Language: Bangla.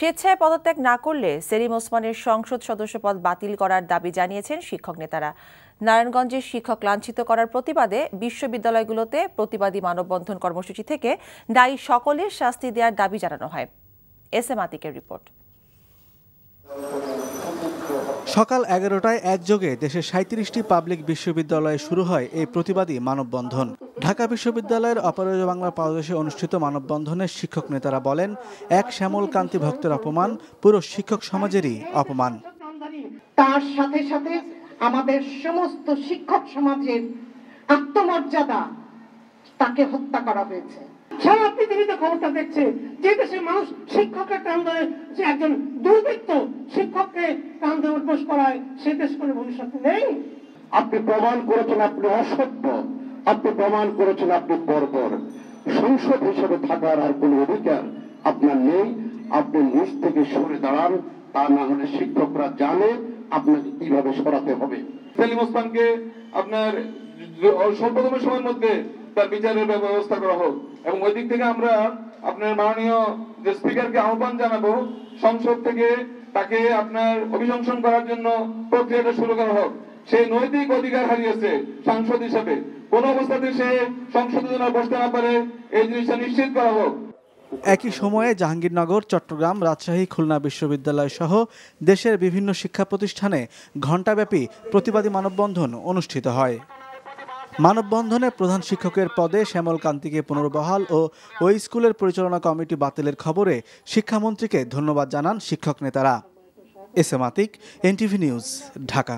স্বেচ্ছায় পদত্যাগ না করলে সেলিম ওসমানের সংসদ সদস্য পদ বাতিল করার দাবি জানিয়েছেন শিক্ষক নেতারা। নারায়ণগঞ্জের শিক্ষক লাঞ্ছিত করার প্রতিবাদে বিশ্ববিদ্যালয়গুলোতে প্রতিবাদী মানববন্ধন কর্মসূচি থেকে দায়ী সকলের শাস্তি দেওয়ার দাবি জানানো হয়। এস এম আতিকের রিপোর্ট। সকাল 11টায় একযোগে দেশের 37টি পাবলিক বিশ্ববিদ্যালয়ে শুরু হয় এই প্রতিবাদী মানববন্ধন। ঢাকা বিশ্ববিদ্যালয়ের অপরাজয় বাংলা পাদদেশে অনুষ্ঠিত মানববন্ধনে শিক্ষক নেতারা বলেন, এক শ্যামল কান্তি ভক্তের অপমান পুরো শিক্ষক সমাজেরই অপমান। তার সাথে সাথে আমাদের সমস্ত শিক্ষক সমাজের আত্মমর্যাদা তাকে হত্যা করা হয়েছে। সারা পৃথিবীতে খবরটা দেখছে যে দেশের মানুষ শিক্ষকের টান ধরে, যে একজন দুর্বৃত্ত শিক্ষককে টান ধরে উদ্বোস করায়, সে দেশ করে ভবিষ্যৎ নেই। আপনি প্রমাণ করেছেন আপনি অসভ্য, আপনি প্রমাণ করেছেন আপনি বর্বর। সংসদ হিসেবে থাকার আর কোনো অধিকার আপনার নেই। আপনি নিজ থেকে সরে দাঁড়ান, তা না হলে শিক্ষকরা জানে আপনাকে কিভাবে সরাতে হবে। সেলিম ওসমানকে আপনার স্বল্পতম সময়ের মধ্যে তার বিচারের ব্যবস্থা করা হোক, এবং ওই দিক থেকে আমরা আপনার মাননীয় যে স্পিকারকে আহ্বান জানাবো, সংসদ থেকে তাকে আপনার অভিশংসন করার জন্য প্রক্রিয়াটা শুরু করা হোক। সে নৈতিক অধিকার হারিয়েছে সাংসদ হিসেবে, কোন অবস্থাতে সে সংসদে যেন বসতে না পারে, এই জিনিসটা নিশ্চিত করা হোক। একই সময়ে জাহাঙ্গীরনগর, চট্টগ্রাম, রাজশাহী, খুলনা বিশ্ববিদ্যালয় সহ দেশের বিভিন্ন শিক্ষা প্রতিষ্ঠানে ঘণ্টাব্যাপী প্রতিবাদী মানববন্ধন অনুষ্ঠিত হয়। মানববন্ধনে প্রধান শিক্ষকের পদে শ্যামল কান্তিকে পুনর্বহাল ও ওই স্কুলের পরিচালনা কমিটি বাতিলের খবরে শিক্ষামন্ত্রীকে ধন্যবাদ জানান শিক্ষক নেতারা। S M Atik, NTV news, Dhaka.